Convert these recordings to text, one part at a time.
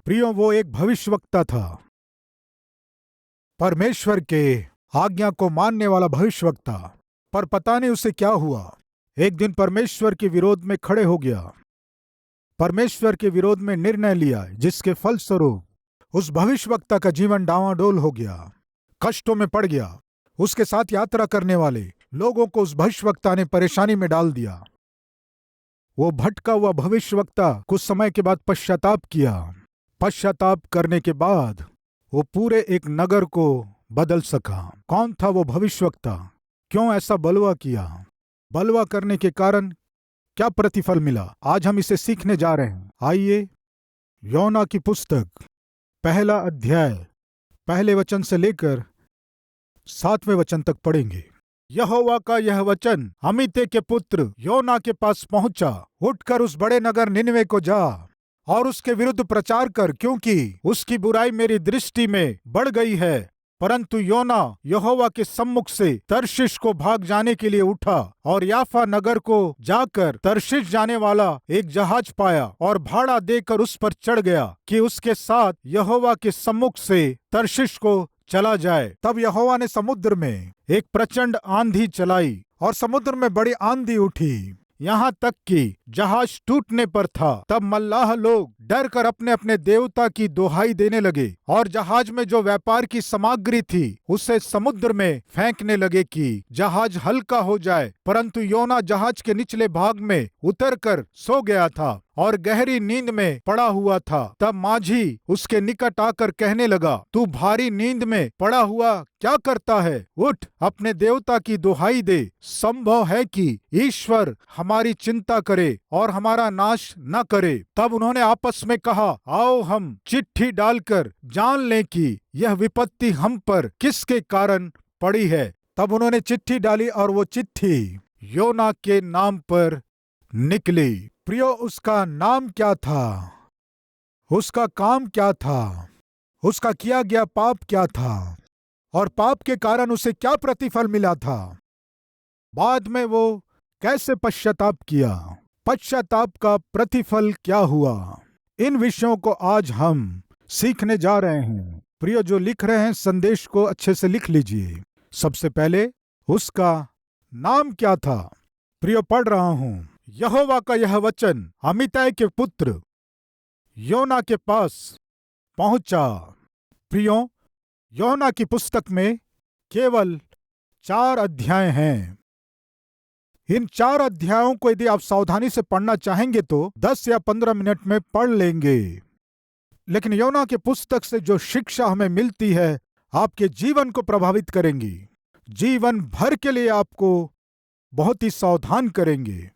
प्रियो, वो एक भविष्यवक्ता था, परमेश्वर के आज्ञा को मानने वाला भविष्यवक्ता। पर पता नहीं उसे क्या हुआ, एक दिन परमेश्वर के विरोध में खड़े हो गया, परमेश्वर के विरोध में निर्णय लिया, जिसके फलस्वरूप उस भविष्यवक्ता का जीवन डावाडोल हो गया, कष्टों में पड़ गया। उसके साथ यात्रा करने वाले लोगों को उस भविष्यवक्ता ने परेशानी में डाल दिया। वो भटका हुआ भविष्यवक्ता कुछ समय के बाद पश्चाताप किया। पश्चाताप करने के बाद वो पूरे एक नगर को बदल सका। कौन था वो भविष्यवक्ता? क्यों ऐसा बलवा किया? बलवा करने के कारण क्या प्रतिफल मिला? आज हम इसे सीखने जा रहे हैं। आइए योना की पुस्तक पहला अध्याय पहले वचन से लेकर 7वें वचन तक पढ़ेंगे। यहोवा का यह वचन अमित्ते के पुत्र योना के पास पहुंचा, उठकर उस बड़े नगर निनवे को जा और उसके विरुद्ध प्रचार कर, क्योंकि उसकी बुराई मेरी दृष्टि में बढ़ गई है। परंतु योना यहोवा के सम्मुख से तर्शीश को भाग जाने के लिए उठा और याफा नगर को जाकर तर्शीश जाने वाला एक जहाज पाया और भाड़ा देकर उस पर चढ़ गया कि उसके साथ यहोवा के सम्मुख से तर्शीश को चला जाए। तब यहोवा ने समुद्र में एक प्रचंड आंधी चलाई और समुद्र में बड़ी आंधी उठी, यहाँ तक कि जहाज टूटने पर था। तब मल्लाह लोग डर कर अपने अपने देवता की दोहाई देने लगे और जहाज में जो व्यापार की सामग्री थी उसे समुद्र में फेंकने लगे कि जहाज हल्का हो जाए। परंतु योना जहाज के निचले भाग में उतरकर सो गया था और गहरी नींद में पड़ा हुआ था। तब माझी उसके निकट आकर कहने लगा, तू भारी नींद में पड़ा हुआ क्या करता है? उठ, अपने देवता की दुहाई दे। संभव है कि ईश्वर हमारी चिंता करे और हमारा नाश न करे। तब उन्होंने आपस में कहा, आओ हम चिट्ठी डालकर जान लें कि यह विपत्ति हम पर किसके कारण पड़ी है। तब उन्होंने चिट्ठी डाली और वो चिट्ठी योना के नाम पर निकली। प्रियो, उसका नाम क्या था? उसका काम क्या था? उसका किया गया पाप क्या था? और पाप के कारण उसे क्या प्रतिफल मिला था? बाद में वो कैसे पश्चाताप किया? पश्चाताप का प्रतिफल क्या हुआ? इन विषयों को आज हम सीखने जा रहे हैं। प्रियो, जो लिख रहे हैं संदेश को अच्छे से लिख लीजिए। सबसे पहले उसका नाम क्या था? प्रियो, पढ़ रहा हूं। यहोवा का यह वचन अमित्ते के पुत्र योना के पास पहुंचा। प्रियो, योना की पुस्तक में केवल 4 अध्याय हैं। इन 4 अध्यायों को यदि आप सावधानी से पढ़ना चाहेंगे तो 10 या 15 मिनट में पढ़ लेंगे। लेकिन योना के पुस्तक से जो शिक्षा हमें मिलती है आपके जीवन को प्रभावित करेंगी, जीवन भर के लिए आपको बहुत ही सावधान करेंगे।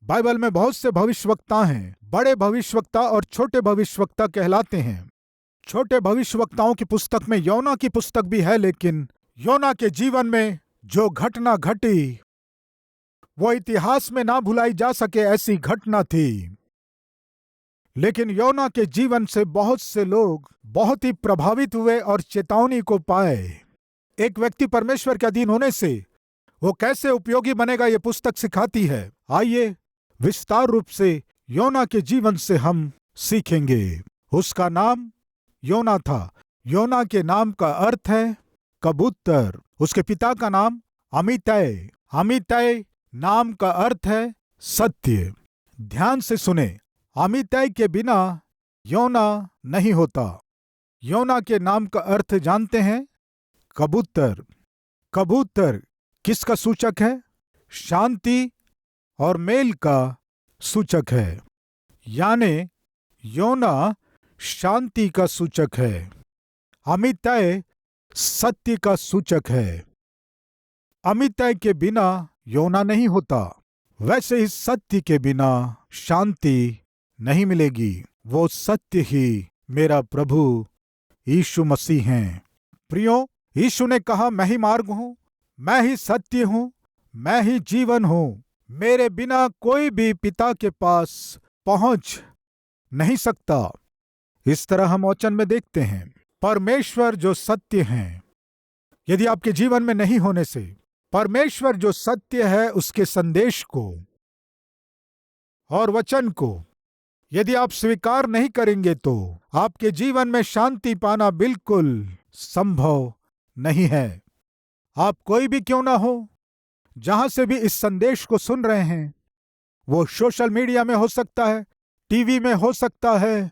बाइबल में बहुत से भविष्यवक्ता हैं। बड़े भविष्यवक्ता और छोटे भविष्यवक्ता कहलाते हैं। छोटे भविष्यवक्ताओं की पुस्तक में योना की पुस्तक भी है, लेकिन योना के जीवन में जो घटना घटी वो इतिहास में ना भुलाई जा सके ऐसी घटना थी। लेकिन योना के जीवन से बहुत से लोग बहुत ही प्रभावित हुए और चेतावनी को पाए। एक व्यक्ति परमेश्वर के अधीन होने से वो कैसे उपयोगी बनेगा, ये पुस्तक सिखाती है। आइए विस्तार रूप से योना के जीवन से हम सीखेंगे। उसका नाम योना था। योना के नाम का अर्थ है कबूतर। उसके पिता का नाम अमित्ते। अमित्ते नाम का अर्थ है सत्य। ध्यान से सुने, अमित्ते के बिना योना नहीं होता। योना के नाम का अर्थ जानते हैं? कबूतर। कबूतर किसका सूचक है? शांति और मेल का सूचक है। यानी योना शांति का सूचक है, अमित्ते सत्य का सूचक है। अमित्ते के बिना योना नहीं होता, वैसे ही सत्य के बिना शांति नहीं मिलेगी। वो सत्य ही मेरा प्रभु यीशु मसीह हैं। प्रियो, यीशु ने कहा, मैं ही मार्ग हूं, मैं ही सत्य हूं, मैं ही जीवन हूं। मेरे बिना कोई भी पिता के पास पहुंच नहीं सकता। इस तरह हम वचन में देखते हैं परमेश्वर जो सत्य हैं, यदि आपके जीवन में नहीं होने से परमेश्वर जो सत्य है उसके संदेश को और वचन को यदि आप स्वीकार नहीं करेंगे तो आपके जीवन में शांति पाना बिल्कुल संभव नहीं है। आप कोई भी क्यों ना हो, जहां से भी इस संदेश को सुन रहे हैं, वो सोशल मीडिया में हो सकता है, टीवी में हो सकता है,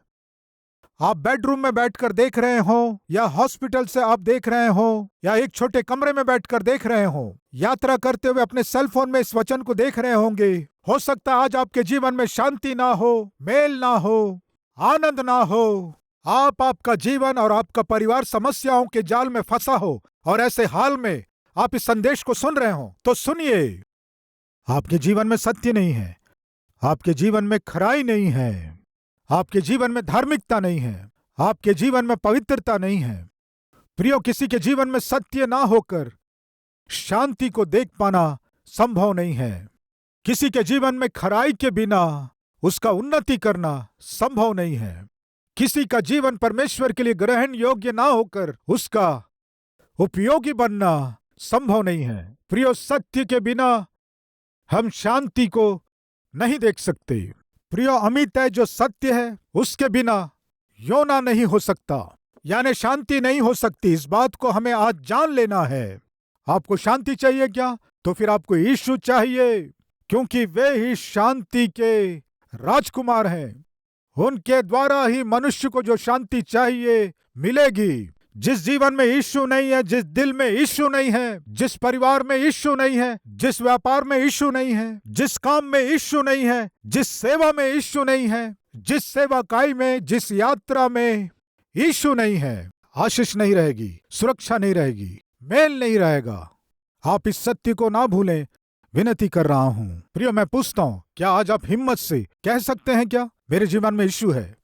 आप बेडरूम में बैठकर देख रहे हो, या हॉस्पिटल से आप देख रहे हो, या एक छोटे कमरे में बैठकर देख रहे हो, यात्रा करते हुए अपने सेल फोन में इस वचन को देख रहे होंगे। हो सकता है आज आपके जीवन में शांति ना हो, मेल ना हो, आनंद ना हो, आपका जीवन और आपका परिवार समस्याओं के जाल में फंसा हो, और ऐसे हाल में आप इस संदेश को सुन रहे हो, तो सुनिए, आपके जीवन में सत्य नहीं है, आपके जीवन में खराई नहीं है, आपके जीवन में धार्मिकता नहीं है, आपके जीवन में पवित्रता नहीं है। प्रियो, किसी के जीवन में सत्य ना होकर शांति को देख पाना संभव नहीं है। किसी के जीवन में खराई के बिना उसका उन्नति करना संभव नहीं है। किसी का जीवन परमेश्वर के लिए ग्रहण योग्य ना होकर उसका उपयोगी बनना संभव नहीं है। प्रियो, सत्य के बिना हम शांति को नहीं देख सकते। प्रियो, अमित है जो सत्य है, उसके बिना योना नहीं हो सकता, यानी शांति नहीं हो सकती। इस बात को हमें आज जान लेना है। आपको शांति चाहिए क्या? तो फिर आपको यीशु चाहिए, क्योंकि वे ही शांति के राजकुमार हैं। उनके द्वारा ही मनुष्य को जो शांति चाहिए मिलेगी। जिस जीवन में यीशु नहीं है, जिस दिल में यीशु नहीं है, जिस परिवार में यीशु नहीं है, जिस व्यापार में यीशु नहीं है, जिस काम में यीशु नहीं है, जिस सेवा में यीशु नहीं है, जिस सेवाकाई में, जिस यात्रा में यीशु नहीं है, आशीष नहीं रहेगी, सुरक्षा नहीं रहेगी, मेल नहीं रहेगा। आप इस सत्य को ना भूलें, विनती कर रहा हूं। प्रियो, मैं पूछता हूं, क्या आज आप हिम्मत से कह सकते हैं क्या, मेरे जीवन में यीशु है,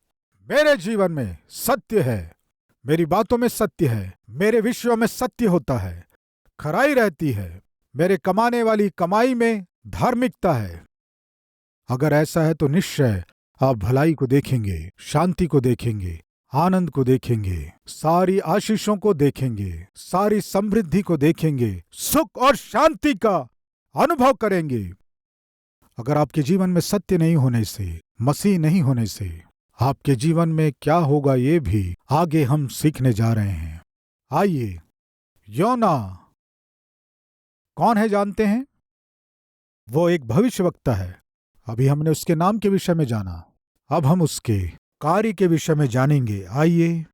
मेरे जीवन में सत्य है, मेरी बातों में सत्य है, मेरे विषयों में सत्य होता है, खराई रहती है, मेरे कमाने वाली कमाई में धार्मिकता है। अगर ऐसा है तो निश्चय आप भलाई को देखेंगे, शांति को देखेंगे, आनंद को देखेंगे, सारी आशीषों को देखेंगे, सारी समृद्धि को देखेंगे, सुख और शांति का अनुभव करेंगे। अगर आपके जीवन में सत्य नहीं होने से, मसीह नहीं होने से, आपके जीवन में क्या होगा ये भी आगे हम सीखने जा रहे हैं। आइए, योना कौन है जानते हैं? वो एक भविष्यवक्ता है। अभी हमने उसके नाम के विषय में जाना, अब हम उसके कार्य के विषय में जानेंगे। आइए,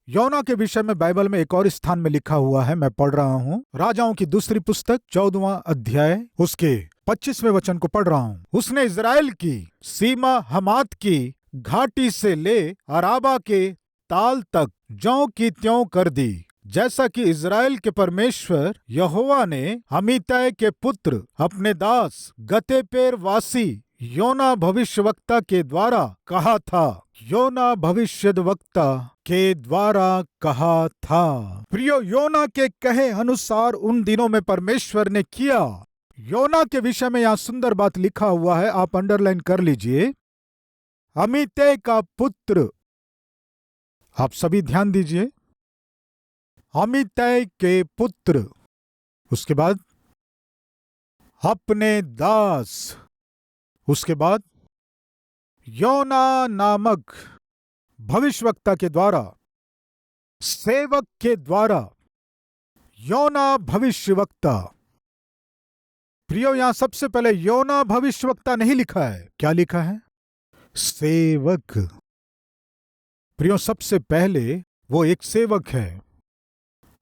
योना के विषय में बाइबल में एक और स्थान में लिखा हुआ है, मैं पढ़ रहा हूं। राजाओं की दूसरी पुस्तक 14वां अध्याय उसके 25वें वचन को पढ़ रहा हूं। उसने इजराइल की सीमा हमात की घाटी से ले अराबा के ताल तक ज्यों की त्यों कर दी, जैसा कि इजराइल के परमेश्वर यहोवा ने अमित्तै के पुत्र अपने दास गतेपेर वासी योना भविष्यवक्ता के द्वारा कहा था। योना भविष्यवक्ता के द्वारा कहा था। प्रियो, योना के कहे अनुसार उन दिनों में परमेश्वर ने किया। योना के विषय में यहाँ सुंदर बात लिखा हुआ है, आप अंडरलाइन कर लीजिए। अमित्तै का पुत्र, आप सभी ध्यान दीजिए, अमित्तै के पुत्र, उसके बाद अपने दास, उसके बाद योना नामक भविष्यवक्ता के द्वारा, सेवक के द्वारा, योना भविष्यवक्ता। प्रियो, यहां सबसे पहले योना भविष्यवक्ता नहीं लिखा है, क्या लिखा है? सेवक। प्रियो, सबसे पहले वो एक सेवक है,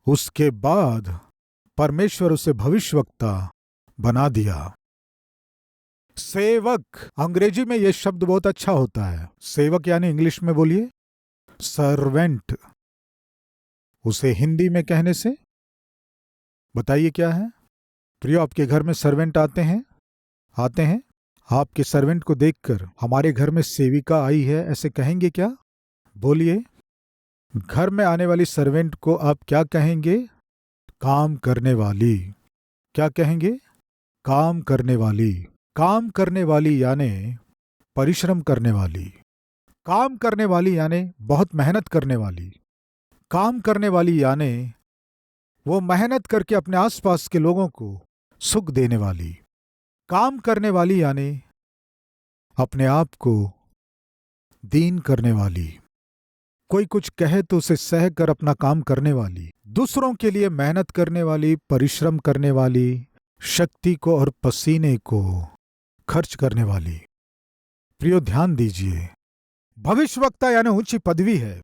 उसके बाद परमेश्वर उसे भविष्यवक्ता बना दिया। सेवक, अंग्रेजी में यह शब्द बहुत अच्छा होता है। सेवक यानी इंग्लिश में बोलिए सर्वेंट। उसे हिंदी में कहने से बताइए क्या है? प्रियो, आपके घर में सर्वेंट आते हैं? आपके सर्वेंट को देखकर हमारे घर में सेविका आई है ऐसे कहेंगे क्या? बोलिए, घर में आने वाली सर्वेंट को आप क्या कहेंगे? काम करने वाली। क्या कहेंगे? काम करने वाली। काम करने वाली यानी परिश्रम करने वाली। काम करने वाली यानी बहुत मेहनत करने वाली। काम करने वाली यानी वो मेहनत करके अपने आसपास के लोगों को सुख देने वाली। काम करने वाली यानी अपने आप को दीन करने वाली, कोई कुछ कहे तो उसे सह कर अपना काम करने वाली, दूसरों के लिए मेहनत करने वाली, परिश्रम करने वाली, शक्ति को और पसीने को खर्च करने वाली। प्रियो ध्यान दीजिए, भविष्यवक्ता यानी ऊंची पदवी है।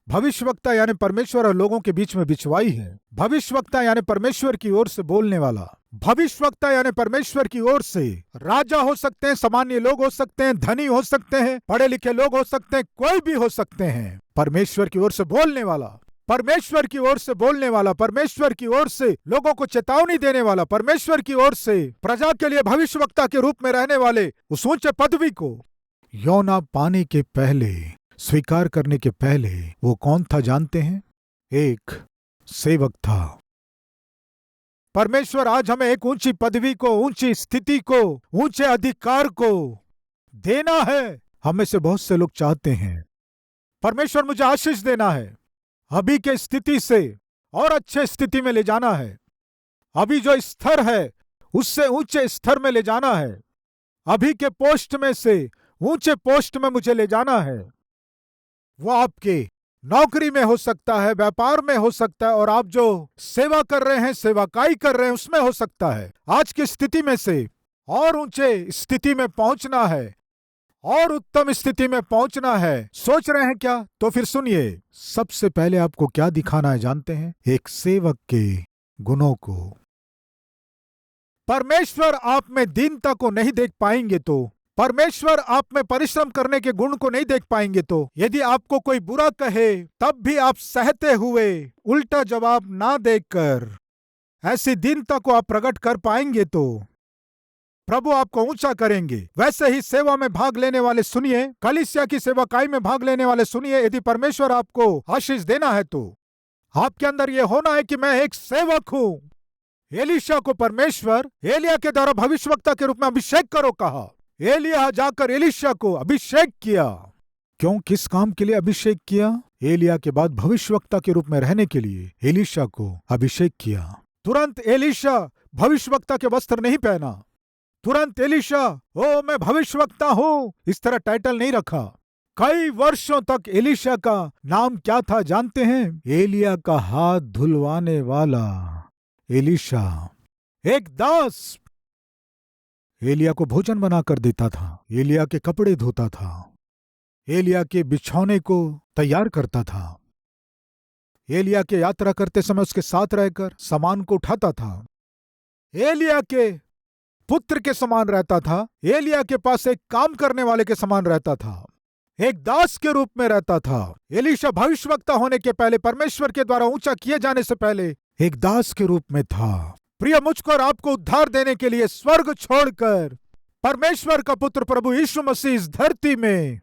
भविष्यवक्ता यानी परमेश्वर और लोगों के बीच में बिछवाई है। भविष्यवक्ता यानी परमेश्वर की ओर से बोलने वाला। भविष्यवक्ता यानी परमेश्वर की ओर से राजा हो सकते हैं, सामान्य लोग हो सकते हैं, धनी हो सकते हैं, पढ़े लिखे लोग हो सकते हैं, कोई भी हो सकते हैं। परमेश्वर की ओर से बोलने वाला, परमेश्वर की ओर से बोलने वाला, परमेश्वर की ओर से लोगों को चेतावनी देने वाला, परमेश्वर की ओर से प्रजा के लिए भविष्यवक्ता के रूप में रहने वाले उस ऊंचे पदवी को योना पाने के पहले, स्वीकार करने के पहले वो कौन था जानते हैं? एक सेवक था। परमेश्वर आज हमें एक ऊंची पदवी को, ऊंची स्थिति को, ऊंचे अधिकार को देना है। हमें से बहुत से लोग चाहते हैं परमेश्वर मुझे आशीष देना है, अभी के स्थिति से और अच्छे स्थिति में ले जाना है, अभी जो स्तर है उससे ऊंचे स्तर में ले जाना है, अभी के पोस्ट में से ऊंचे पोस्ट में मुझे ले जाना है। वो आपके नौकरी में हो सकता है, व्यापार में हो सकता है, और आप जो सेवा कर रहे हैं, सेवाकाई कर रहे हैं, उसमें हो सकता है। आज की स्थिति में से और ऊंचे स्थिति में पहुंचना है और उत्तम स्थिति में पहुंचना है। सोच रहे हैं क्या? तो फिर सुनिए, सबसे पहले आपको क्या दिखाना है जानते हैं? एक सेवक के गुणों को। परमेश्वर आप में दीनता को नहीं देख पाएंगे तो, परमेश्वर आप में परिश्रम करने के गुण को नहीं देख पाएंगे तो, यदि आपको कोई बुरा कहे तब भी आप सहते हुए उल्टा जवाब ना देकर ऐसी दीनता को आप प्रकट कर पाएंगे तो प्रभु आपको ऊंचा करेंगे। वैसे ही सेवा में भाग लेने वाले सुनिए, कलीसिया की सेवाकाई में भाग लेने वाले सुनिए, यदि परमेश्वर आपको आशीष देना है तो आपके अंदर यह होना है कि मैं एक सेवक हूं। एलीशा को परमेश्वर एलिया के द्वारा भविष्यवक्ता के रूप में अभिषेक करो कहा। एलिया जाकर एलीशा को अभिषेक किया। क्यों? किस काम के लिए अभिषेक किया? एलिया के बाद भविष्यवक्ता के रूप में रहने के लिए एलीशा को अभिषेक किया। तुरंत एलीशा भविष्यवक्ता के वस्त्र नहीं पहना, तुरंत एलीशा ओ मैं भविष्यवक्ता हूं इस तरह टाइटल नहीं रखा। कई वर्षों तक एलीशा का नाम क्या था जानते हैं? एलिया का हाथ धुलवाने वाला एलीशा। एक दास एलिया को भोजन बनाकर देता था, एलिया के कपड़े धोता था, एलिया के बिछौने को तैयार करता था, एलिया के यात्रा करते समय उसके साथ रहकर सामान को उठाता था, एलिया के पुत्र के समान रहता था, एलिया के पास एक काम करने वाले के समान रहता था, एक दास के रूप में रहता था। एलीशा भविष्यवक्ता होने के पहले, परमेश्वर के द्वारा ऊंचा किए जाने से पहले एक दास के रूप में था। प्रिय, मुझको और आपको उद्धार देने के लिए स्वर्ग छोड़कर परमेश्वर का पुत्र प्रभु यीशु मसीह इस धरती में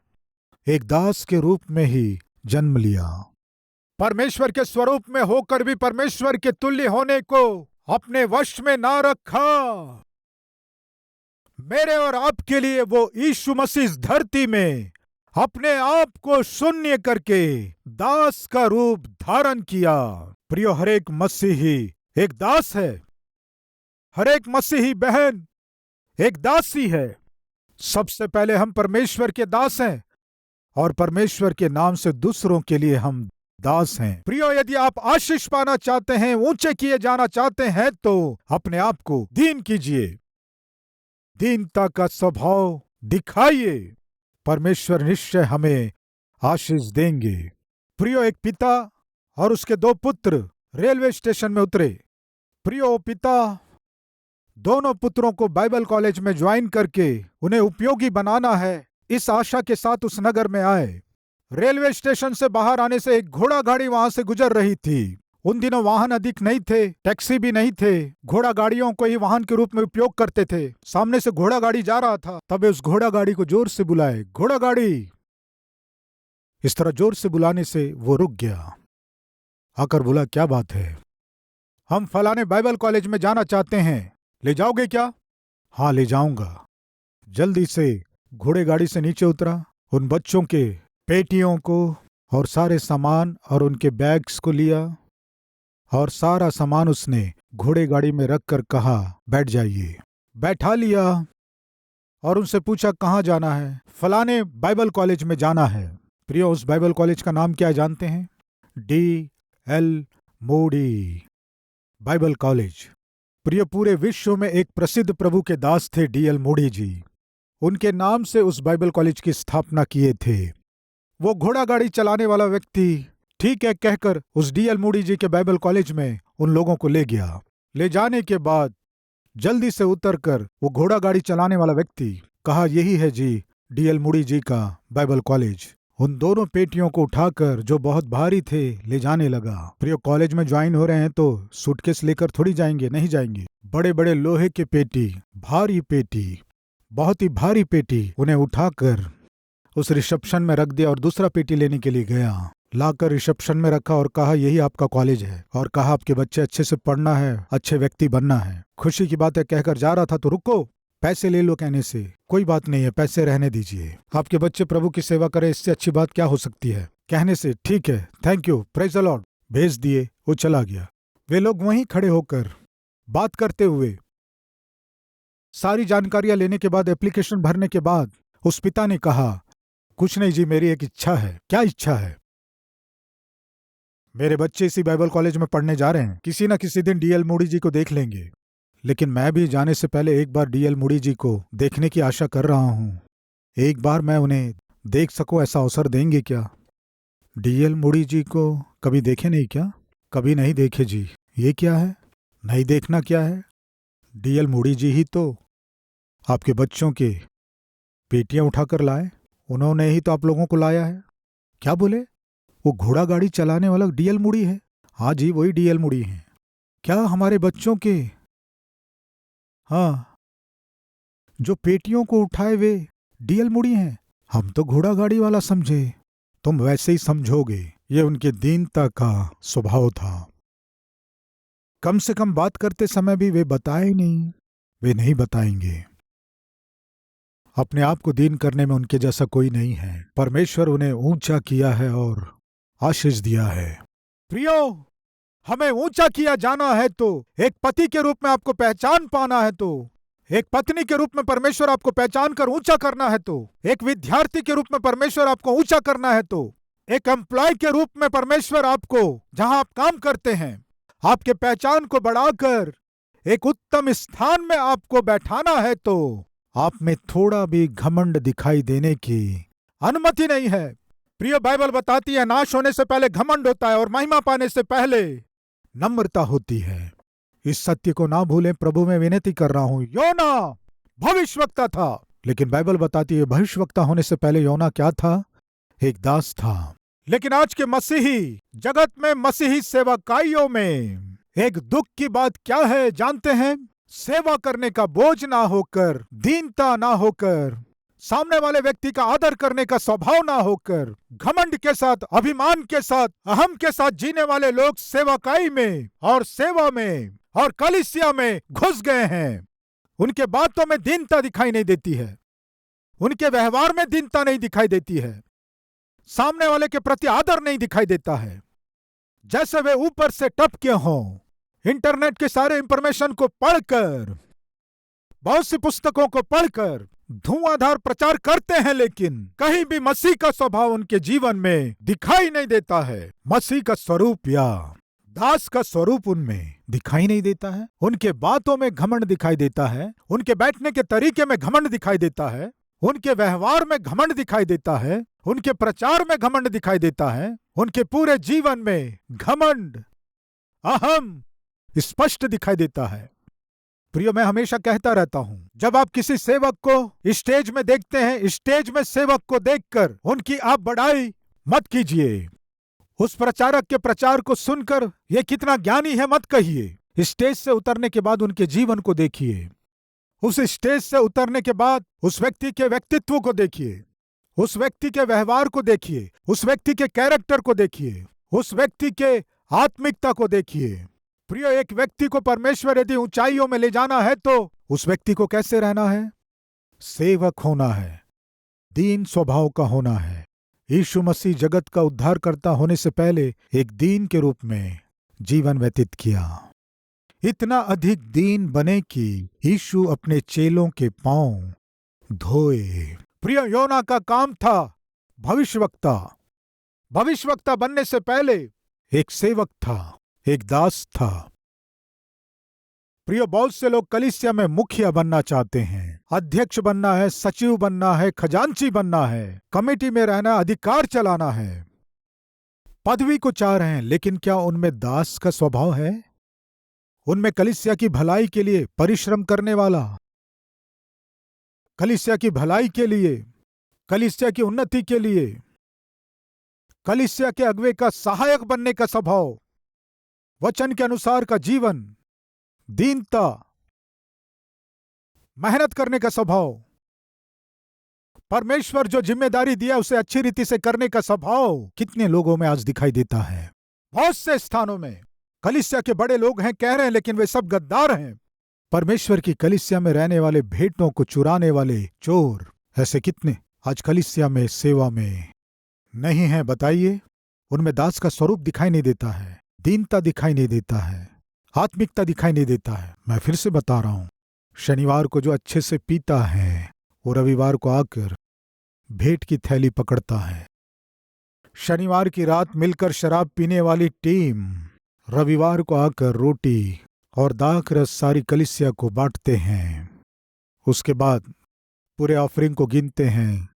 एक दास के रूप में ही जन्म लिया। परमेश्वर के स्वरूप में होकर भी परमेश्वर के तुल्य होने को अपने वश में ना रखा। मेरे और आपके लिए वो यीशु मसीह इस धरती में अपने आप को शून्य करके दास का रूप धारण किया। प्रियो, हर एक मसीही एक दास है, हर एक मसीही बहन एक दासी है। सबसे पहले हम परमेश्वर के दास हैं और परमेश्वर के नाम से दूसरों के लिए हम दास हैं। प्रियो, यदि आप आशीष पाना चाहते हैं, ऊंचे किए जाना चाहते हैं, तो अपने आप को दीन कीजिए, दीनता का स्वभाव दिखाइए। परमेश्वर निश्चय हमें आशीष देंगे। प्रियो, एक पिता और उसके दो पुत्र रेलवे स्टेशन में उतरे। प्रियो, पिता दोनों पुत्रों को बाइबल कॉलेज में ज्वाइन करके उन्हें उपयोगी बनाना है, इस आशा के साथ उस नगर में आए। रेलवे स्टेशन से बाहर आने से एक घोड़ा गाड़ी वहां से गुजर रही थी। उन दिनों वाहन अधिक नहीं थे, टैक्सी भी नहीं थे, घोड़ा गाड़ियों को ही वाहन के रूप में उपयोग करते थे। सामने से घोड़ा गाड़ी जा रहा था, तब उस घोड़ा गाड़ी को जोर से बुलाए, घोड़ा गाड़ी। इस तरह जोर से बुलाने से वो रुक गया, आकर बोला, क्या बात है? हम फलाने बाइबल कॉलेज में जाना चाहते हैं, ले जाओगे क्या? हाँ, ले जाऊंगा। जल्दी से घोड़े गाड़ी से नीचे उतरा, उन बच्चों के पेटियों को और सारे सामान और उनके बैग्स को लिया और सारा सामान उसने घोड़े गाड़ी में रखकर कहा, बैठ जाइए। बैठा लिया। और उनसे पूछा कहाँ जाना है। फलाने बाइबल कॉलेज में जाना है। प्रियो, उस बाइबल कॉलेज का नाम क्या है जानते हैं? D.L. Moody Bible college. प्रियो, पूरे विश्व में एक प्रसिद्ध प्रभु के दास थे D.L. मूडी जी। उनके नाम से उस बाइबल कॉलेज की स्थापना किए थे। वो घोड़ा गाड़ी चलाने वाला व्यक्ति ठीक है कहकर उस D.L. मूडी जी के बाइबल कॉलेज में उन लोगों को ले गया। ले जाने के बाद जल्दी से उतरकर वो घोड़ा गाड़ी चलाने वाला व्यक्ति कहा, यही है जी D.L. मूडी जी का बाइबल कॉलेज। उन दोनों पेटियों को उठाकर, जो बहुत भारी थे, ले जाने लगा। प्रियो, कॉलेज में ज्वाइन हो रहे हैं तो सूटकेस लेकर थोड़ी जाएंगे, नहीं जाएंगे। बड़े बड़े लोहे के पेटी, भारी पेटी, बहुत ही भारी पेटी उन्हें उठाकर उस रिसेप्शन में रख दिया और दूसरा पेटी लेने के लिए गया। लाकर रिसेप्शन में रखा और कहा, यही आपका कॉलेज है। और कहा, आपके बच्चे अच्छे से पढ़ना है, अच्छे व्यक्ति बनना है। खुशी की बात है कहकर जा रहा था तो रुको, पैसे ले लो। कहने से कोई बात नहीं है, पैसे रहने दीजिए, आपके बच्चे प्रभु की सेवा करें, इससे अच्छी बात क्या हो सकती है। कहने से ठीक है, thank you, praise the Lord, भेज दिए। वो चला गया। वे लोग वहीं खड़े होकर बात करते हुए सारी जानकारियां लेने के बाद, एप्लीकेशन भरने के बाद उस पिता ने कहा, कुछ नहीं जी, मेरी एक इच्छा है। क्या इच्छा है? मेरे बच्चे इसी बाइबल कॉलेज में पढ़ने जा रहे हैं, किसी न किसी दिन D.L. मूडी जी को देख लेंगे, लेकिन मैं भी जाने से पहले एक बार D.L. मूडी जी को देखने की आशा कर रहा हूं। एक बार मैं उन्हें देख सकूं, ऐसा अवसर देंगे क्या? D.L. मूडी जी को कभी देखे नहीं क्या? कभी नहीं देखे जी। ये क्या है? नहीं देखना क्या है? D.L. मूडी जी ही तो आपके बच्चों के पेटियां उठाकर लाए, उन्होंने ही तो आप लोगों को लाया है। क्या बोले? वो घोड़ा गाड़ी चलाने वाला D.L. मूडी है? हाँ जी, वही D.L. मूडी है। क्या हमारे बच्चों के, हाँ, जो पेटियों को उठाए वे D.L. मूडी हैं? हम तो घोड़ा गाड़ी वाला समझे। तुम वैसे ही समझोगे। ये उनके दीनता का स्वभाव था। कम से कम बात करते समय भी वे बताए नहीं, वे नहीं बताएंगे। अपने आप को दीन करने में उनके जैसा कोई नहीं है। परमेश्वर उन्हें ऊंचा किया है और आशीष दिया है। प्रियो, हमें ऊंचा किया जाना है तो एक पति के रूप में आपको पहचान पाना है, तो एक पत्नी के रूप में परमेश्वर आपको पहचान कर ऊंचा करना है, तो एक विद्यार्थी के रूप में परमेश्वर आपको ऊंचा करना है, तो एक एम्प्लॉय के रूप में परमेश्वर आपको, जहां आप काम करते हैं, आपके पहचान को बढ़ाकर एक उत्तम स्थान में आपको बैठाना है, तो आप में थोड़ा भी घमंड दिखाई देने की अनुमति नहीं है। प्रिय, बाइबल बताती है नाश होने से पहले घमंड होता है और महिमा पाने से पहले नम्रता होती है। इस सत्य को ना भूलें, प्रभु में विनती कर रहा हूं। योना भविष्यवक्ता था, लेकिन बाइबल बताती है भविष्यवक्ता होने से पहले योना क्या था? एक दास था। लेकिन आज के मसीही जगत में, मसीही सेवकाइयों में एक दुख की बात क्या है जानते हैं? सेवा करने का बोझ ना होकर, दीनता ना होकर, सामने वाले व्यक्ति का आदर करने का स्वभाव ना होकर, घमंड के साथ, अभिमान के साथ, अहम के साथ जीने वाले लोग सेवकाई में और सेवा में और कलीसिया में घुस गए हैं। उनके बातों में दीनता दिखाई नहीं देती है, उनके व्यवहार में दीनता नहीं दिखाई देती है, सामने वाले के प्रति आदर नहीं दिखाई देता है। जैसे वे ऊपर से टपके हों। इंटरनेट के सारे इंफॉर्मेशन को पढ़कर, बहुत सी पुस्तकों को पढ़कर धुआंधार प्रचार करते हैं, लेकिन कहीं भी मसीह का स्वभाव उनके जीवन में दिखाई नहीं देता है। मसीह का स्वरूप या दास का स्वरूप उनमें दिखाई नहीं देता है। उनके बातों में घमंड दिखाई देता है, उनके बैठने के तरीके में घमंड दिखाई देता है, उनके व्यवहार में घमंड दिखाई देता है, उनके प्रचार में घमंड दिखाई देता है, उनके पूरे जीवन में घमंड, अहम स्पष्ट दिखाई देता है। प्रियो, मैं हमेशा कहता रहता हूं, जब आप किसी सेवक को स्टेज में देखते हैं, स्टेज में सेवक को देखकर उनकी आप बड़ाई मत कीजिए। उस प्रचारक के प्रचार को सुनकर ये कितना ज्ञानी है मत कहिए। स्टेज से उतरने के बाद उनके जीवन को देखिए। उस स्टेज से उतरने के बाद उस व्यक्ति के व्यक्तित्व को देखिए, उस व्यक्ति के व्यवहार को देखिए, उस व्यक्ति के कैरेक्टर को देखिए, उस व्यक्ति के आत्मिकता को देखिए। प्रिय, एक व्यक्ति को परमेश्वर यदि ऊंचाइयों में ले जाना है तो उस व्यक्ति को कैसे रहना है? सेवक होना है, दीन स्वभाव का होना है। यीशु मसीह जगत का उद्धारकर्ता होने से पहले एक दीन के रूप में जीवन व्यतीत किया। इतना अधिक दीन बने कि यीशु अपने चेलों के पांव धोए। प्रिय, योना का काम था भविष्यवक्ता। भविष्यवक्ता बनने से पहले एक सेवक था, एक दास था। प्रिय, बहुत से लोग कलीसिया में मुखिया बनना चाहते हैं, अध्यक्ष बनना है, सचिव बनना है, खजांची बनना है, कमेटी में रहना, अधिकार चलाना है, पदवी को चाह रहे हैं, लेकिन क्या उनमें दास का स्वभाव है? उनमें कलीसिया की भलाई के लिए परिश्रम करने वाला, कलीसिया की भलाई के लिए, कलीसिया की उन्नति के लिए, कलीसिया के अगुवे का सहायक बनने का स्वभाव, वचन के अनुसार का जीवन, दीनता, मेहनत करने का स्वभाव, परमेश्वर जो जिम्मेदारी दिया उसे अच्छी रीति से करने का स्वभाव कितने लोगों में आज दिखाई देता है? बहुत से स्थानों में कलीसिया के बड़े लोग हैं, कह रहे हैं, लेकिन वे सब गद्दार हैं। परमेश्वर की कलीसिया में रहने वाले भेंटों को चुराने वाले चोर ऐसे कितने आज कलीसिया में सेवा में नहीं है? बताइए। उनमें दास का स्वरूप दिखाई नहीं देता है, दीनता दिखाई नहीं देता है, आत्मिकता दिखाई नहीं देता है। मैं फिर से बता रहा हूं, शनिवार को जो अच्छे से पीता है वो रविवार को आकर भेंट की थैली पकड़ता है। शनिवार की रात मिलकर शराब पीने वाली टीम रविवार को आकर रोटी और दाख रस सारी कलीसिया को बांटते हैं। उसके बाद पूरे ऑफरिंग को गिनते हैं,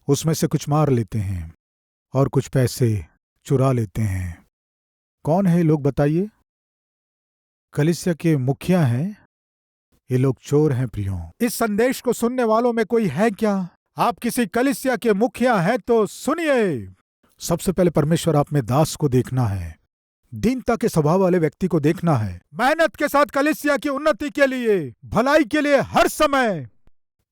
उसमें से कुछ मार लेते हैं और कुछ पैसे चुरा लेते हैं। कौन है ये लोग? बताइए। कलीसिया के मुखिया हैं? ये लोग चोर हैं। प्रियो, इस संदेश को सुनने वालों में कोई है क्या? आप किसी कलीसिया के मुखिया हैं तो सुनिए। सबसे पहले परमेश्वर आप में दास को देखना है, दीनता के स्वभाव वाले व्यक्ति को देखना है, मेहनत के साथ कलीसिया की उन्नति के लिए, भलाई के लिए हर समय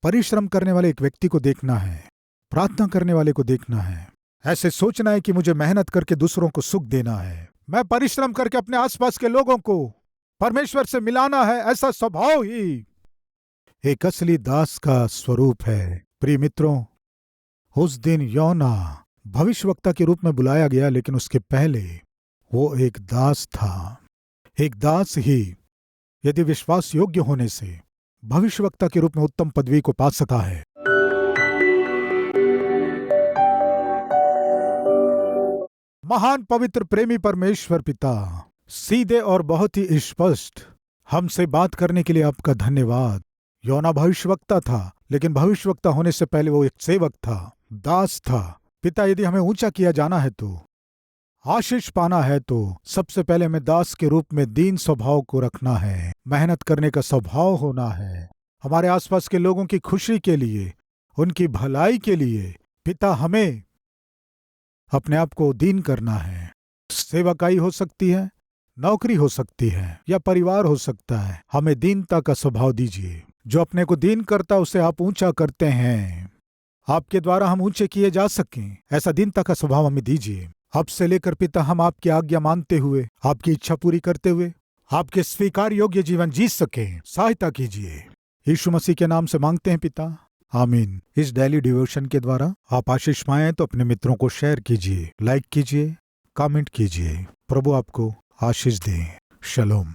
परिश्रम करने वाले एक व्यक्ति को देखना है, प्रार्थना करने वाले को देखना है। ऐसे सोचना है कि मुझे मेहनत करके दूसरों को सुख देना है, मैं परिश्रम करके अपने आसपास के लोगों को परमेश्वर से मिलाना है। ऐसा स्वभाव ही एक असली दास का स्वरूप है। प्रिय मित्रों, उस दिन योना भविष्यवक्ता के रूप में बुलाया गया, लेकिन उसके पहले वो एक दास था। एक दास ही यदि विश्वास योग्य होने से भविष्यवक्ता के रूप में उत्तम पदवी को पा सकता है। महान पवित्र प्रेमी परमेश्वर पिता, सीधे और बहुत ही स्पष्ट हमसे बात करने के लिए आपका धन्यवाद। योना भविष्यवक्ता था, लेकिन भविष्यवक्ता होने से पहले वो एक सेवक था, दास था। पिता, यदि हमें ऊंचा किया जाना है, तो आशीष पाना है, तो सबसे पहले हमें दास के रूप में दीन स्वभाव को रखना है, मेहनत करने का स्वभाव होना है, हमारे आसपास के लोगों की खुशी के लिए, उनकी भलाई के लिए। पिता, हमें अपने आप को दीन करना है। सेवकाई हो सकती है, नौकरी हो सकती है, या परिवार हो सकता है। हमें दीनता का स्वभाव दीजिए। जो अपने को दीन करता उसे आप ऊंचा करते हैं, आपके द्वारा हम ऊंचे किए जा सकें, ऐसा दीनता का स्वभाव हमें दीजिए। अब से लेकर पिता हम आपकी आज्ञा मानते हुए, आपकी इच्छा पूरी करते हुए आपके स्वीकार योग्य जीवन जी सकें, सहायता कीजिए। यीशु मसीह के नाम से मांगते हैं पिता, आमीन। इस डेली डिवोशन के द्वारा आप आशीष पाएं तो अपने मित्रों को शेयर कीजिए, लाइक कीजिए, कमेंट कीजिए। प्रभु आपको आशीष दे। शलोम।